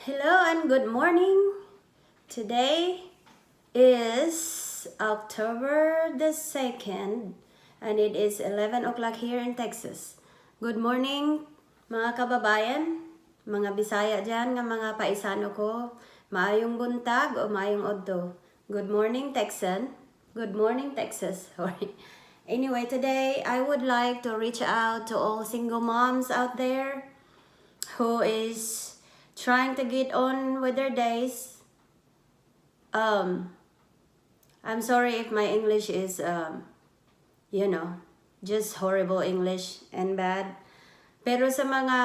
Hello and good morning. Today is October the 2nd and it is 11 o'clock here in Texas. Good morning mga kababayan, mga Bisaya dyan, nga mga paisano ko. Maayong buntag o maayong odto. Good morning Texan. Good morning Texas. Sorry. Anyway, today I would like to reach out to all single moms out there who is trying to get on with their days. I'm sorry if my English is, just horrible English and bad. Pero sa mga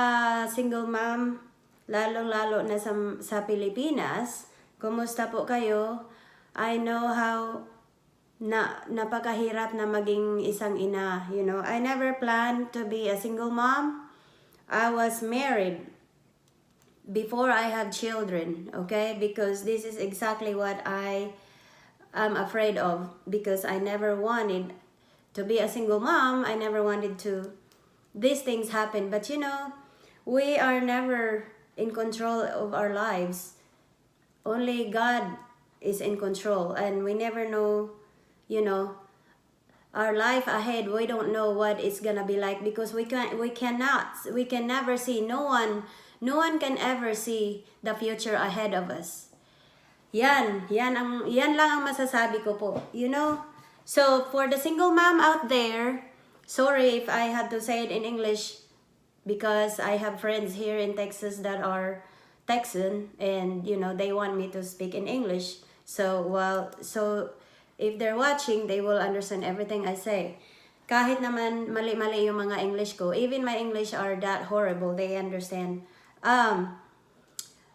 single mom, lalong-lalo na sa Pilipinas, kumusta po kayo? I know how napakahirap na maging isang ina. I never planned to be a single mom. I was married before I have children, okay? Because this is exactly what I am afraid of, because I never wanted to be a single mom. I never wanted to these things happen, but we are never in control of our lives. Only God is in control, and we never know, our life ahead. We don't know what it's gonna be like, because we can never see. No one can ever see the future ahead of us. Yan lang ang masasabi ko po. So for the single mom out there, sorry if I had to say it in English, because I have friends here in Texas that are Texan, and they want me to speak in English. So if they're watching, they will understand everything I say. Kahit naman mali-mali yung mga English ko, even my English are that horrible, they understand.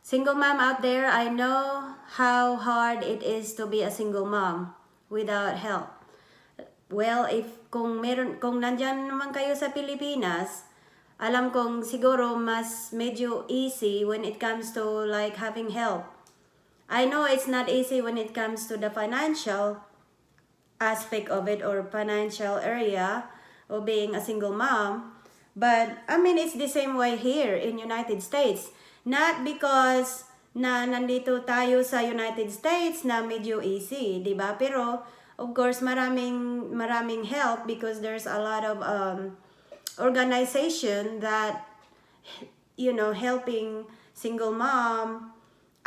Single mom out there, I know how hard it is to be a single mom without help. Well, kung nandyan naman kayo sa Pilipinas, alam kong siguro mas medyo easy when it comes to like having help. I know it's not easy when it comes to the financial aspect of it, or financial area of being a single mom. But I mean, it's the same way here in United States. Not because na nandito tayo sa United States na medyo easy, di ba? Pero of course, maraming help, because there's a lot of organization that helping single mom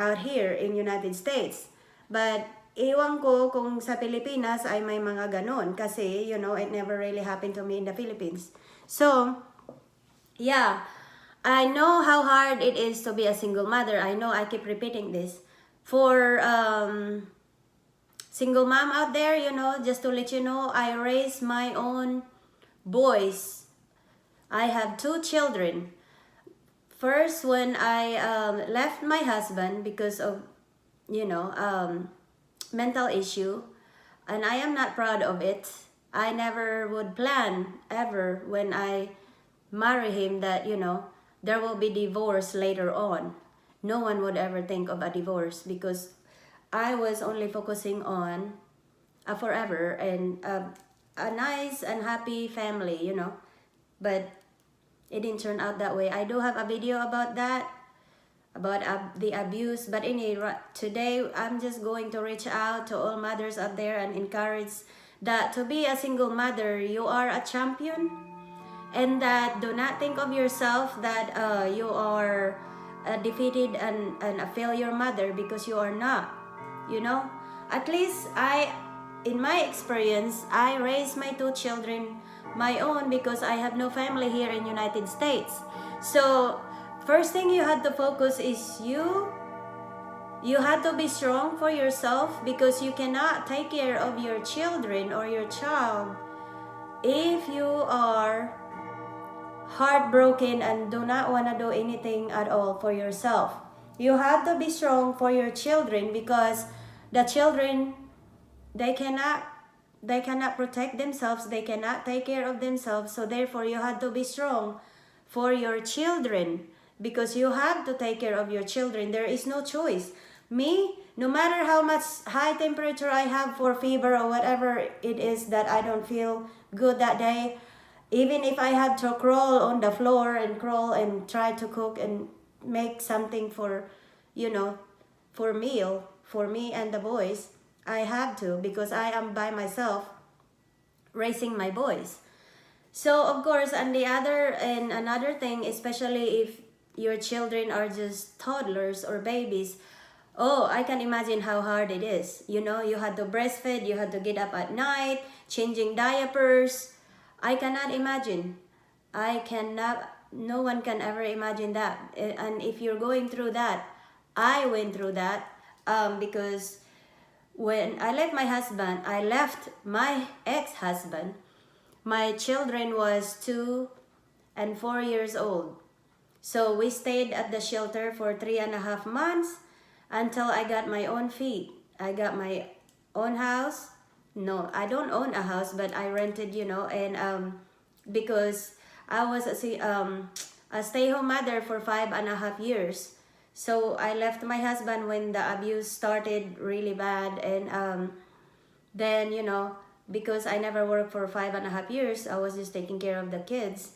out here in United States. But iwan ko kung sa Pilipinas ay may mga ganon, kasi it never really happened to me in the Philippines. So yeah, I know how hard it is to be a single mother. I know I keep repeating this. For single mom out there, just to let you know, I raise my own boys. I have 2 children. First, when I left my husband because of, mental issue, and I am not proud of it. I never would plan ever when I marry him that, there will be divorce later on. No one would ever think of a divorce, because I was only focusing on a forever and a nice and happy family, But it didn't turn out that way. I do have a video about that, about the abuse. But anyway, today I'm just going to reach out to all mothers out there and encourage that to be a single mother, you are a champion. And that do not think of yourself that you are a defeated and a failure mother, because you are not. At least in my experience, I raised my 2 children my own, because I have no family here in United States. So first thing you had to focus is you had to be strong for yourself, because you cannot take care of your children or your child if you are heartbroken and do not want to do anything at all for yourself. You have to be strong for your children, because the children, they cannot protect themselves, they cannot take care of themselves. So therefore, you have to be strong for your children, because you have to take care of your children. There is no choice. Me, no matter how much high temperature I have for fever or whatever it is that I don't feel good that day, even if I had to crawl on the floor and crawl and try to cook and make something for you know, for meal for me and the boys. I have to, because I am by myself raising my boys. So of course, and another thing, especially if your children are just toddlers or babies, oh, I can imagine how hard it is. You know, you had to breastfeed, you had to get up at night, changing diapers. I cannot imagine. I cannot, no one can ever imagine that. And if you're going through that, I went through that, because when I left my ex-husband, my children was 2 and 4 years old. So we stayed at the shelter for 3.5 months until I got my own feet. I got my own house. No, I don't own a house, but I rented, you know, and because I was a stay-home mother for 5.5 years. So I left my husband when the abuse started really bad, and then, you know, because I never worked for 5.5 years, I was just taking care of the kids.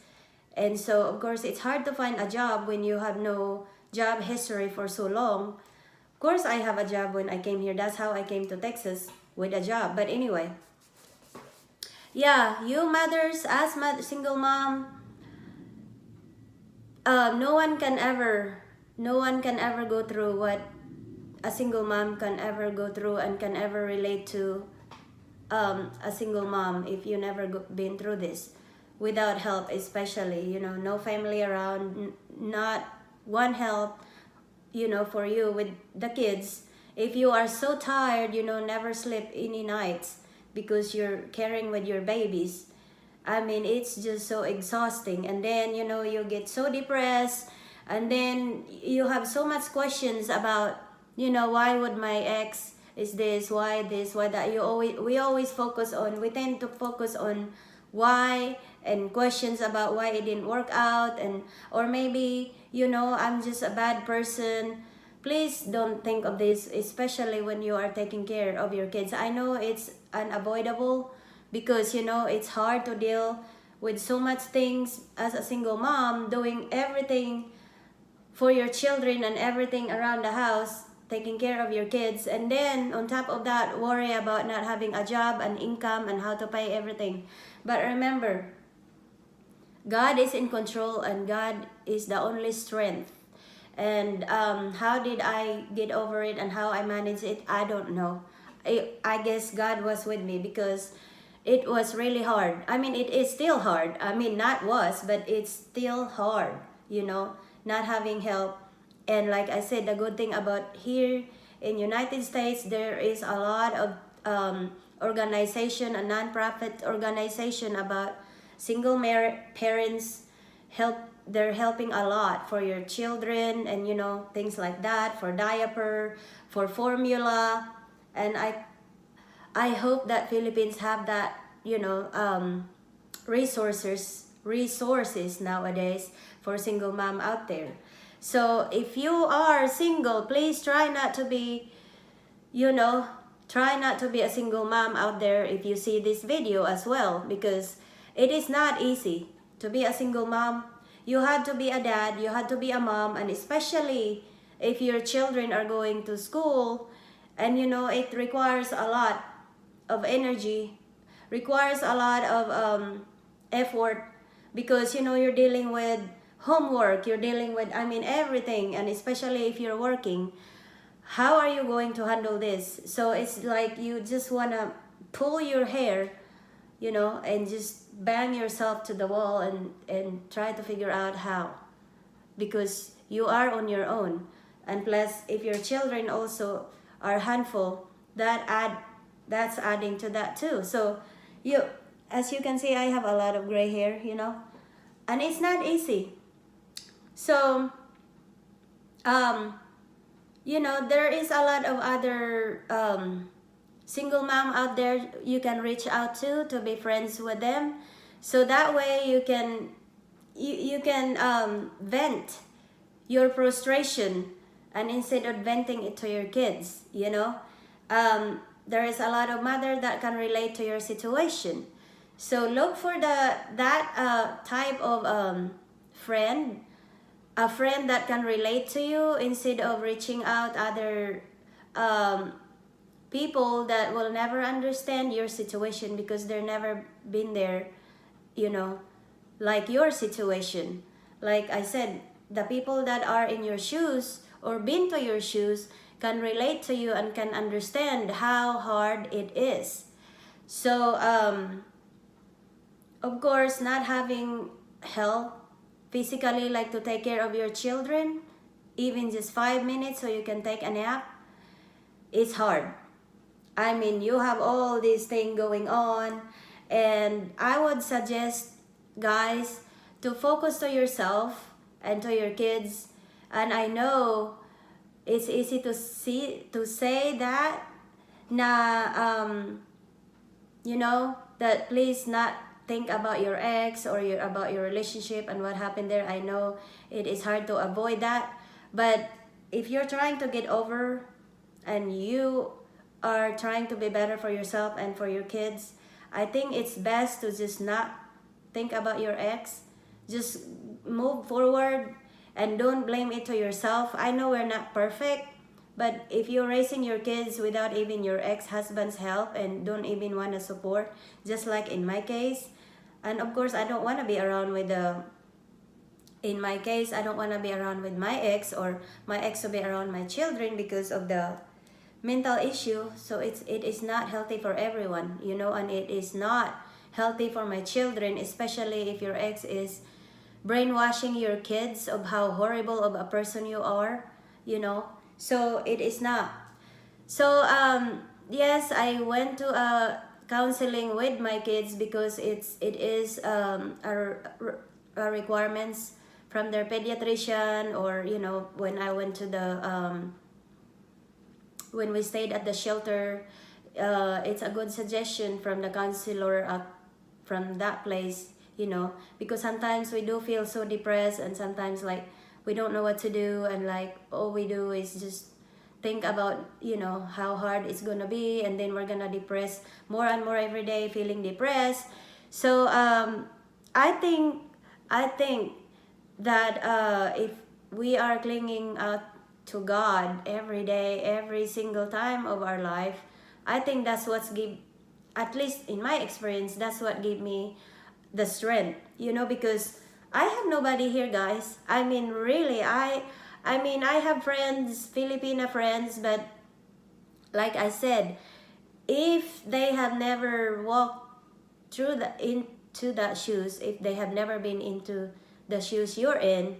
And so of course it's hard to find a job when you have no job history for so long. Of course I have a job when I came here. That's how I came to Texas, with a job. But anyway, yeah, you mothers, as single mom, no one can ever go through what a single mom can ever go through, and can ever relate to a single mom if you never been through this, without help, especially, you know, no family around, not one help, you know, for you with the kids. If you are so tired, you know, never sleep any nights because you're caring with your babies, I mean, it's just so exhausting. And then, you know, you get so depressed, and then you have so much questions about, you know, why would my ex is this, why that. We tend to focus on why, and questions about why it didn't work out, and or maybe, you know, I'm just a bad person. Please don't think of this, especially when you are taking care of your kids. I know it's unavoidable, because, you know, it's hard to deal with so much things as a single mom, doing everything for your children and everything around the house, taking care of your kids, and then on top of that, worry about not having a job and income and how to pay everything. But remember, God is in control, and God is the only strength. And how did I get over it and how I managed it, I don't know. I guess God was with me, because it was really hard. I mean, it is still hard. I mean, not was, but it's still hard, you know, not having help. And like I said, the good thing about here in United States, there is a lot of organization, a non-profit organization about single parents. They're helping a lot for your children, and, you know, things like that, for diaper, for formula. And I hope that Philippines have that, you know, resources nowadays for single mom out there. So if you are single, please try not to be, you know, try not to be a single mom out there if you see this video as well, because it is not easy to be a single mom. You had to be a dad, you had to be a mom, and especially if your children are going to school, and, you know, it requires a lot of energy, requires a lot of effort, because, you know, you're dealing with homework, you're dealing with, I mean, everything. And especially if you're working, how are you going to handle this? So it's like you just want to pull your hair, you know, and just bang yourself to the wall, and try to figure out how, because you are on your own. And plus, if your children also are handful, that's adding to that too. So as you can see, I have a lot of gray hair, you know, and it's not easy. So you know, there is a lot of other single mom out there you can reach out to be friends with them, so that way you can vent your frustration, and instead of venting it to your kids, you know, there is a lot of mother that can relate to your situation. So look for that type of friend a friend that can relate to you instead of reaching out other um, people that will never understand your situation because they're never been there, you know, like your situation. Like I said, the people that are in your shoes or been to your shoes can relate to you and can understand how hard it is. So of course, not having help physically, like to take care of your children, even just 5 minutes so you can take a nap, it's hard. I mean, you have all these things going on, and I would suggest, guys, to focus to yourself and to your kids. And I know it's easy to say that, na you know, that please not think about your ex or about your relationship and what happened there. I know it is hard to avoid that, but if you're trying to get over and you are trying to be better for yourself and for your kids, I think it's best to just not think about your ex. Just move forward and don't blame it to yourself. I know we're not perfect, but if you're raising your kids without even your ex-husband's help and don't even want to support, just like in my case, and of course I don't want to be around with in my case, I don't want to be around with my ex or my ex to be around my children because of the mental issue. So it is not healthy for everyone, you know, and it is not healthy for my children, especially if your ex is brainwashing your kids of how horrible of a person you are, you know. So it is not. So yes, I went to counseling with my kids because it is a requirements from their pediatrician, or you know, when I went to the when we stayed at the shelter, it's a good suggestion from the counselor from that place, you know, because sometimes we do feel so depressed, and sometimes like we don't know what to do, and like all we do is just think about, you know, how hard it's gonna be, and then we're gonna depress more and more every day, feeling depressed. So I think that if we are clinging out to God every day, every single time of our life, I think that's what's give, at least in my experience, that's what gave me the strength, you know, because I have nobody here, guys. I mean, really, I mean, I have friends, Filipina friends, but like I said, if they have never walked through into that shoes, if they have never been into the shoes you're in,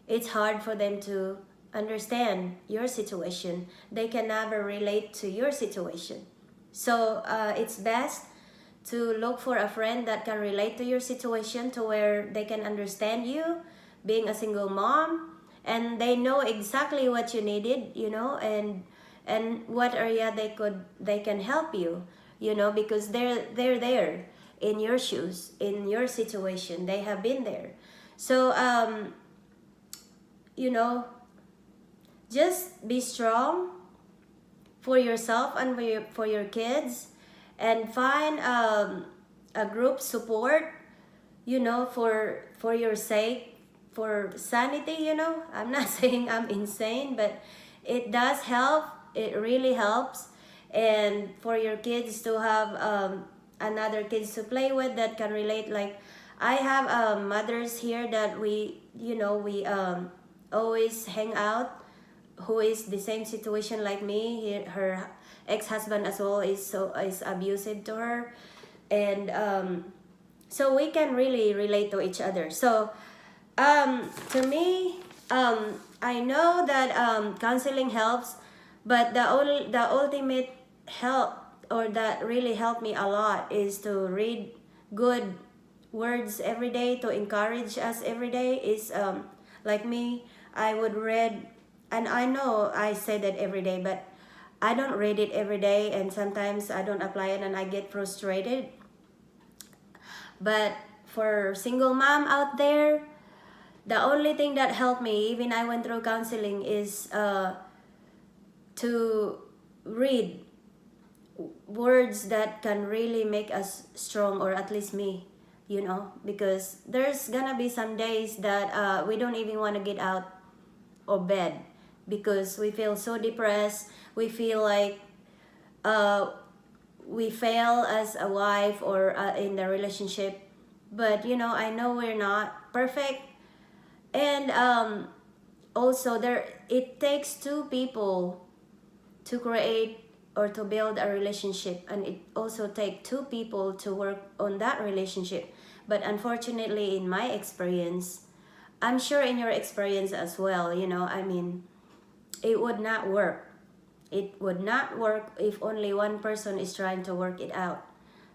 it's hard for them to understand your situation. They can never relate to your situation. So it's best to look for a friend that can relate to your situation, to where they can understand you being a single mom, and they know exactly what you needed, you know, and what area they can help you, you know, because they're there in your shoes, in your situation. They have been there. So you know, just be strong for yourself and for your kids, and find a group support, you know, for your sake, for sanity, you know. I'm not saying I'm insane, but it does help. It really helps. And for your kids to have another kids to play with that can relate. Like I have mothers here that we, you know, we always hang out, who is the same situation like me. Her ex-husband as well is abusive to her, and so we can really relate to each other. So to me, I know that counseling helps, but the ultimate help, or that really helped me a lot, is to read good words every day to encourage us every day. Is like me, I would read, and I know I say that every day, but I don't read it every day, and sometimes I don't apply it and I get frustrated. But for single mom out there, the only thing that helped me, even I went through counseling, is to read words that can really make us strong, or at least me, you know, because there's gonna be some days that we don't even want to get out of bed because we feel so depressed. We feel like uh, we fail as a wife or in the relationship. But you know, I know we're not perfect. And also there, it takes two people to create or to build a relationship, and it also takes two people to work on that relationship. But unfortunately, in my experience, I'm sure in your experience as well, you know, I mean, it would not work. It would not work if only one person is trying to work it out.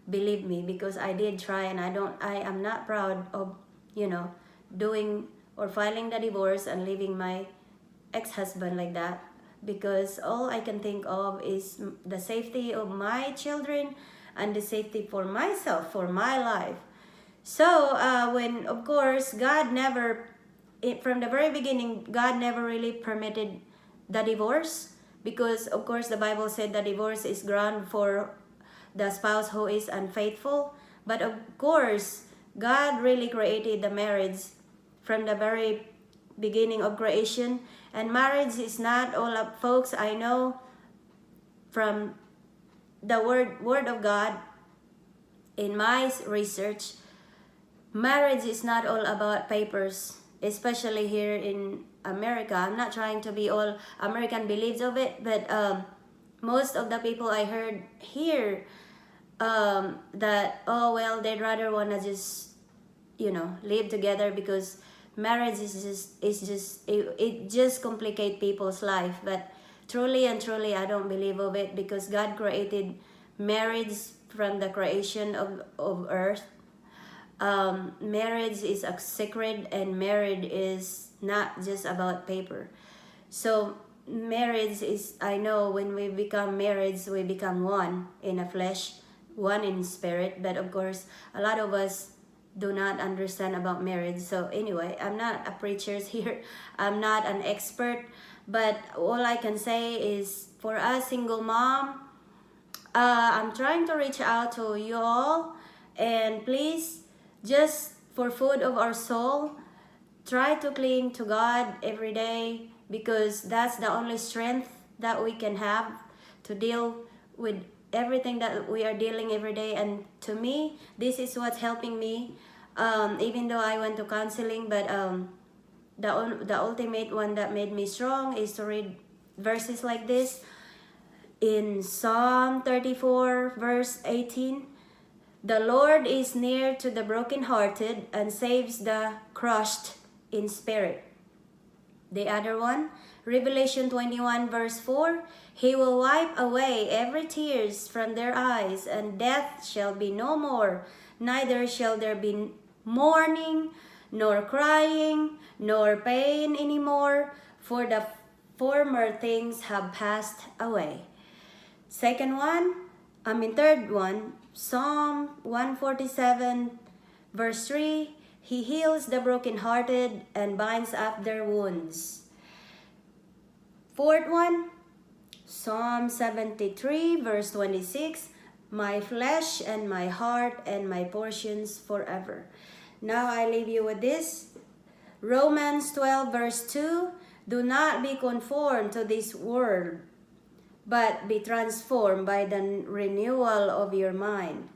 Believe me, because I did try, and I am not proud of, you know, doing or filing the divorce and leaving my ex-husband like that, because all I can think of is the safety of my children and the safety for myself, for my life. So when, of course, God never, from the very beginning, God never really permitted the divorce, because of course the Bible said the divorce is ground for the spouse who is unfaithful. But of course, God really created the marriage from the very beginning of creation. And marriage is not all up, folks. I know from the word of God, in my research, marriage is not all about papers, especially here in America. I'm not trying to be all American beliefs of it, but most of the people I heard here, that, oh well, they'd rather wanna just, you know, live together because marriage it just complicate people's life. But truly and truly, I don't believe of it, because God created marriage from the creation of earth. Marriage is a sacred, and marriage is not just about paper. So marriage is, I know when we become married, we become one in a flesh, one in spirit. But of course, a lot of us do not understand about marriage. So anyway, I'm not a preacher here. I'm not an expert. But all I can say is, for us single mom, I'm trying to reach out to you all. And please, just for food of our soul, try to cling to God every day, because that's the only strength that we can have to deal with everything that we are dealing every day. And to me, this is what's helping me, even though I went to counseling. But the ultimate one that made me strong is to read verses like this in Psalm 34 verse 18. The Lord is near to the brokenhearted and saves the crushed in spirit. The other one, Revelation 21 verse 4, He will wipe away every tears from their eyes, and death shall be no more, neither shall there be mourning, nor crying, nor pain anymore, for the former things have passed away. Third one, Psalm 147 verse 3, He heals the brokenhearted and binds up their wounds. Fourth one, Psalm 73 verse 26, My flesh and my heart and my portions forever. Now I leave you with this. Romans 12 verse 2, Do not be conformed to this world, but be transformed by the renewal of your mind,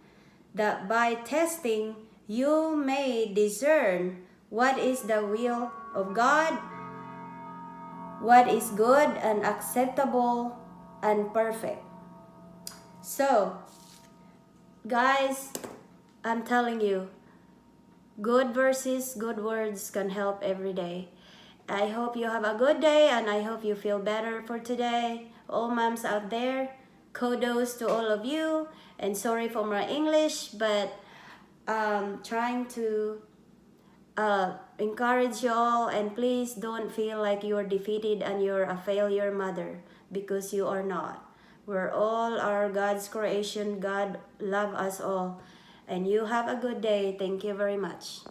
that by testing you may discern what is the will of God, what is good and acceptable and perfect. So, guys, I'm telling you, good verses, good words can help every day. I hope you have a good day, and I hope you feel better for today. All moms out there, kudos to all of you, and sorry for my English, but trying to encourage you all. And please don't feel like you're defeated and you're a failure mother, because you are not. We're all our God's creation. God love us all. And you have a good day. Thank you very much.